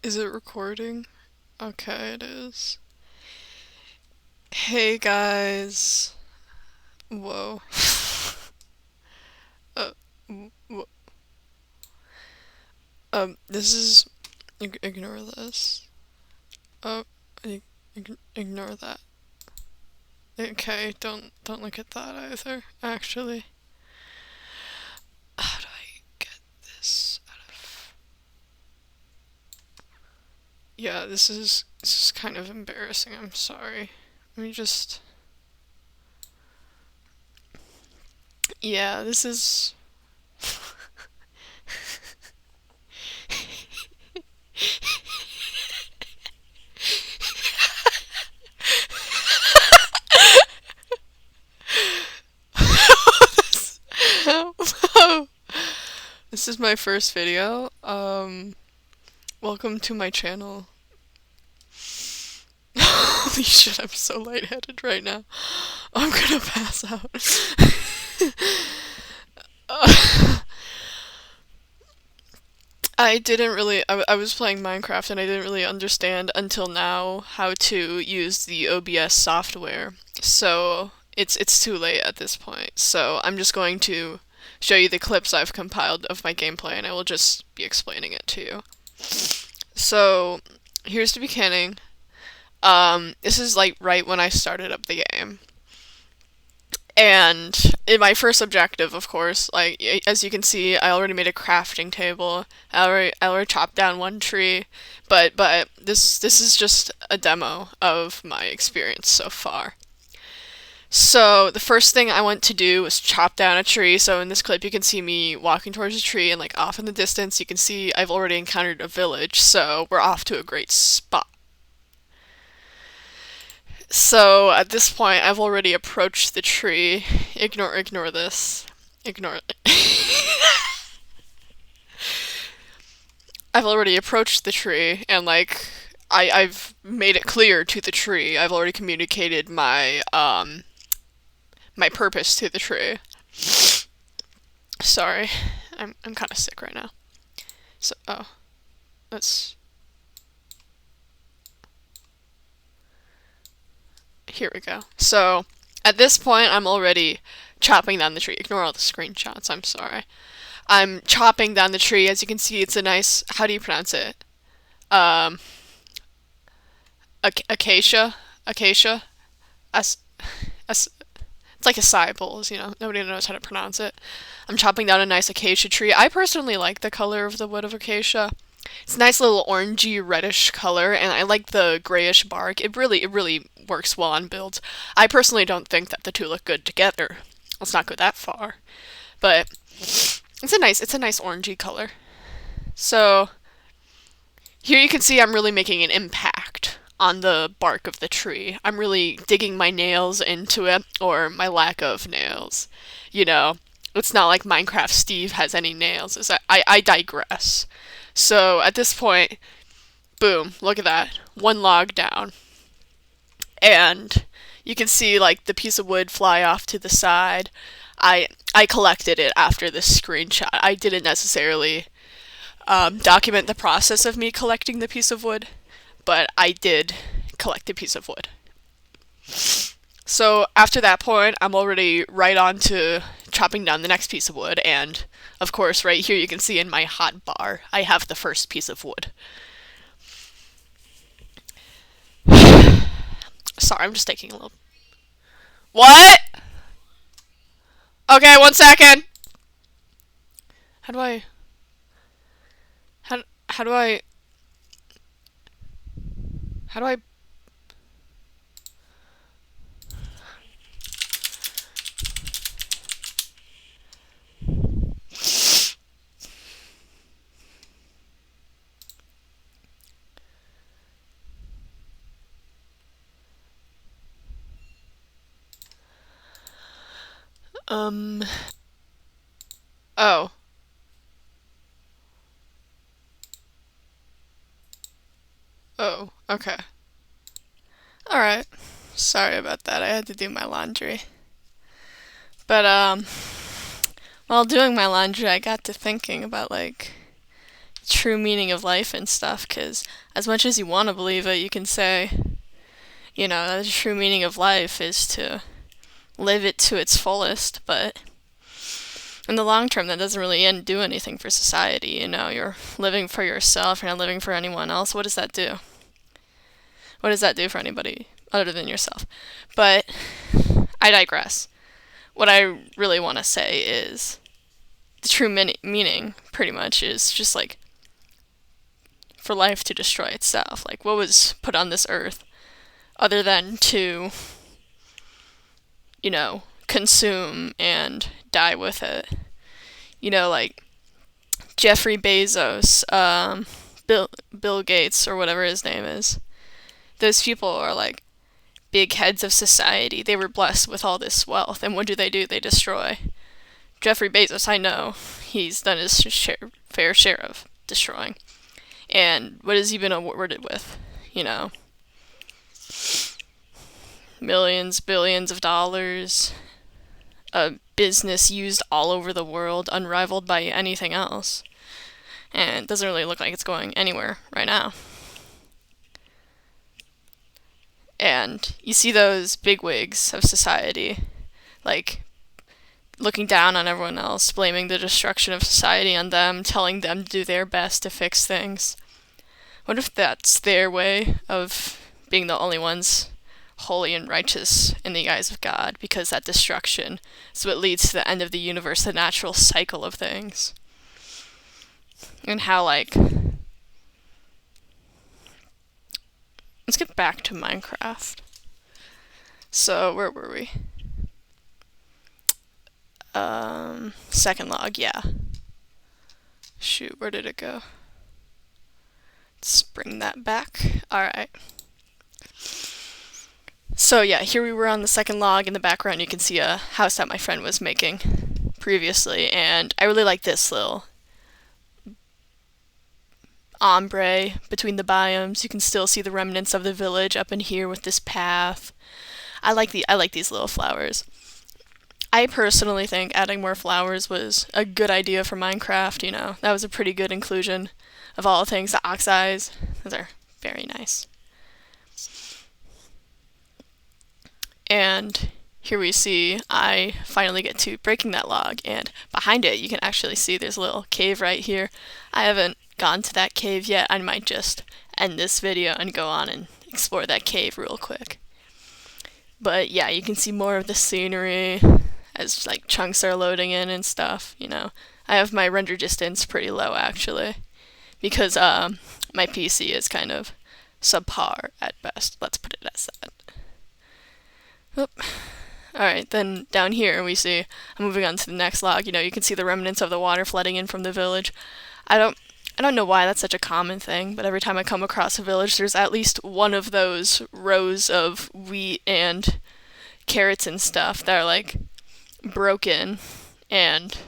Is it recording? Okay, it is. Hey guys. Whoa. Uh, this is. Ignore this. Oh, ignore that. Okay, don't look at that either. Actually, how do I get this out of? Yeah, this is kind of embarrassing. I'm sorry. Let me just. Yeah, this is. This is my first video. Welcome to my channel. Holy shit, I'm so lightheaded right now. I'm gonna pass out. I didn't really. I was playing Minecraft and I didn't really understand until now how to use the OBS software. So it's too late at this point. So I'm just going to show you the clips I've compiled of my gameplay and I will just be explaining it to you. So here's the beginning. This is like right when I started up the game. And in my first objective, of course, like as you can see, I already made a crafting table. I already chopped down one tree, but this is just a demo of my experience so far. So the first thing I went to do was chop down a tree. So in this clip, you can see me walking towards a tree, and like off in the distance, you can see I've already encountered a village. So we're off to a great spot. So at this point, I've already approached the tree. Ignore this. Ignore it. I've already approached the tree, and like I've made it clear to the tree. I've already communicated my purpose to the tree. Sorry, I'm kind of sick right now. So let's. Here we go. So at this point, I'm already chopping down the tree. Ignore all the screenshots. I'm sorry. I'm chopping down the tree. As you can see, it's a nice. How do you pronounce it? Um, acacia. Acacia. As, as, it's like acai bowls. Nobody knows how to pronounce it. I'm chopping down a nice acacia tree. I personally like the color of the wood of acacia. It's a nice little orangey reddish color, and I like the grayish bark. It really works well on builds. I personally don't think that the two look good together. Let's not go that far, but it's a nice orangey color. So here you can see I'm really making an impact on the bark of the tree. I'm really digging my nails into it, or my lack of nails. You know, it's not like Minecraft Steve has any nails. I digress. So at this point, boom, look at that. One log down. And you can see like the piece of wood fly off to the side. I collected it after this screenshot. I didn't necessarily document the process of me collecting the piece of wood, but I did collect a piece of wood. So after that point, I'm already right on to chopping down the next piece of wood, and of course, right here you can see in my hotbar, I have the first piece of wood. Sorry, I'm just taking a little. What? Okay, 1 second. How do I? How do I? How do I? Um. Oh. Oh. Okay. All right. Sorry about that. I had to do my laundry. But while doing my laundry, I got to thinking about like true meaning of life and stuff, because as much as you want to believe it, you can say, that the true meaning of life is to live it to its fullest, but in the long term, that doesn't really do anything for society. You're living for yourself, you're not living for anyone else. What does that do? What does that do for anybody other than yourself? But I digress. What I really want to say is the true meaning, pretty much, is just like for life to destroy itself. Like, what was put on this earth other than to, consume and die with it? Like Jeffrey Bezos, Bill Gates, or whatever his name is. Those people are like big heads of society. They were blessed with all this wealth, and what do? They destroy. Jeffrey Bezos, I know, he's done his fair share of destroying. And what has he been awarded with? Millions, billions of dollars. A business used all over the world, unrivaled by anything else. And it doesn't really look like it's going anywhere right now. And you see those bigwigs of society, like, looking down on everyone else, blaming the destruction of society on them, telling them to do their best to fix things. What if that's their way of being the only ones holy and righteous in the eyes of God, because that destruction is what leads to the end of the universe, the natural cycle of things? And how, let's get back to Minecraft. So, where were we? Second log, yeah. Shoot, where did it go? Let's bring that back. Alright. So yeah, here we were on the second log. In the background you can see a house that my friend was making previously, and I really like this little ombre between the biomes. You can still see the remnants of the village up in here with this path. I like these little flowers. I personally think adding more flowers was a good idea for Minecraft, That was a pretty good inclusion of all things. The ox eyes, those are very nice. And here we see I finally get to breaking that log, and behind it you can actually see there's a little cave right here. I haven't gone to that cave yet. I might just end this video and go on and explore that cave real quick. But yeah, you can see more of the scenery as chunks are loading in and stuff, I have my render distance pretty low actually, because my PC is kind of subpar at best. Let's put it as that. Oop. Alright, then down here we see, I'm moving on to the next log, you can see the remnants of the water flooding in from the village. I don't know why that's such a common thing, but every time I come across a village, there's at least one of those rows of wheat and carrots and stuff that are broken, and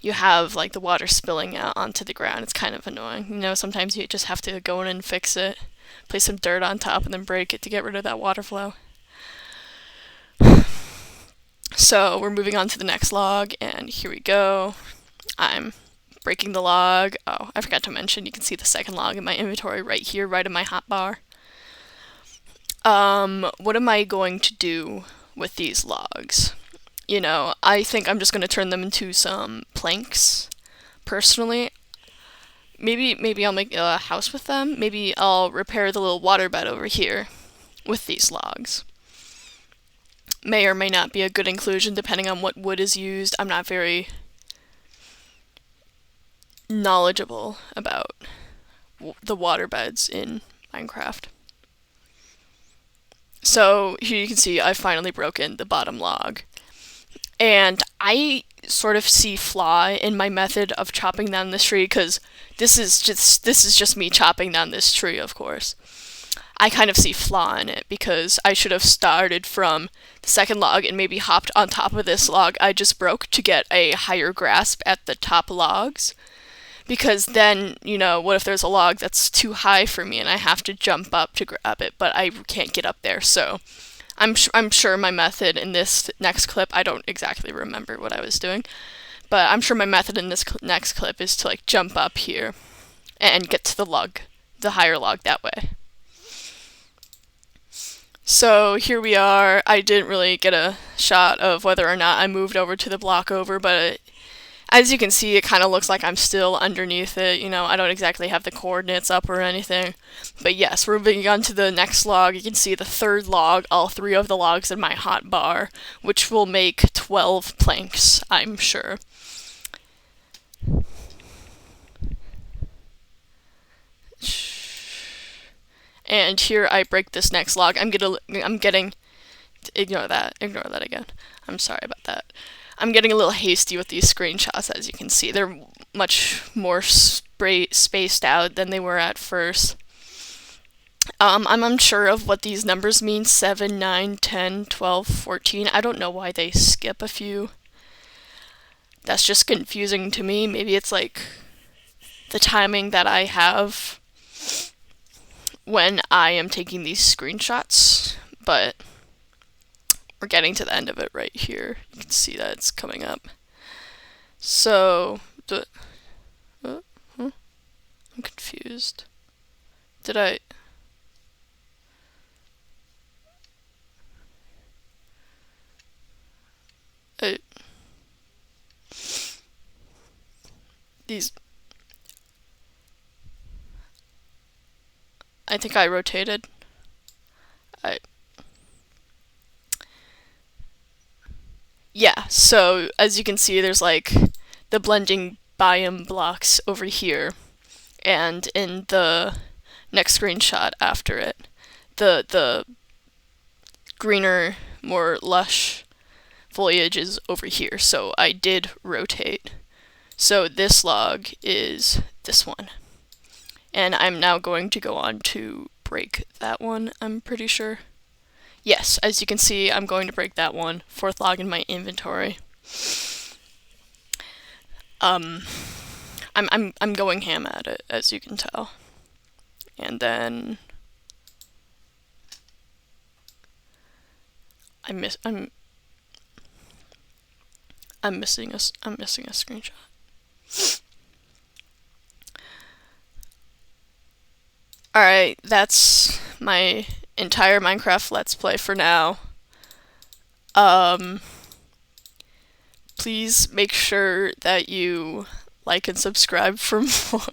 you have the water spilling out onto the ground. It's kind of annoying. Sometimes you just have to go in and fix it, place some dirt on top, and then break it to get rid of that water flow. So we're moving on to the next log, and here we go. I'm breaking the log. Oh, I forgot to mention, you can see the second log in my inventory right here, right in my hotbar. What am I going to do with these logs? I think I'm just going to turn them into some planks, personally. Maybe I'll make a house with them. Maybe I'll repair the little water bed over here with these logs. May or may not be a good inclusion depending on what wood is used. I'm not very knowledgeable about the water beds in Minecraft. So here you can see I've finally broken the bottom log. And I sort of see flaw in my method of chopping down this tree, because this is just me chopping down this tree, of course. I kind of see flaw in it, because I should have started from the second log and maybe hopped on top of this log I just broke to get a higher grasp at the top logs. Because then, what if there's a log that's too high for me and I have to jump up to grab it, but I can't get up there. So I'm sure my method in this next clip, I don't exactly remember what I was doing, But I'm sure my method in this next clip is to like jump up here and get to the log, the higher log that way. So here we are. I didn't really get a shot of whether or not I moved over to the block over, but as you can see, it kind of looks like I'm still underneath it. You know, I don't exactly have the coordinates up or anything. But yes, we're moving on to the next log. You can see the third log, all 3 of the logs in my hotbar, which will make 12 planks, I'm sure. And here I break this next log. I'm getting, ignore that again. I'm sorry about that. I'm getting a little hasty with these screenshots, as you can see. They're much more spaced out than they were at first. I'm unsure of what these numbers mean, 7, 9, 10, 12, 14. I don't know why they skip a few. That's just confusing to me. Maybe it's like the timing that I have when I am taking these screenshots, but we're getting to the end of it right here. You can see that it's coming up. So, I'm confused. Did I... these... I think I rotated. Yeah, so as you can see, there's like the blending biome blocks over here, and in the next screenshot after it, the greener, more lush foliage is over here, so I did rotate. So this log is this one. And I'm now going to go on to break that one, I'm pretty sure. Yes, as you can see, I'm going to break that one. 4th log in my inventory. I'm going ham at it, as you can tell. And then I'm missing a screenshot. Alright, that's my entire Minecraft Let's Play for now. Please make sure that you like and subscribe for more.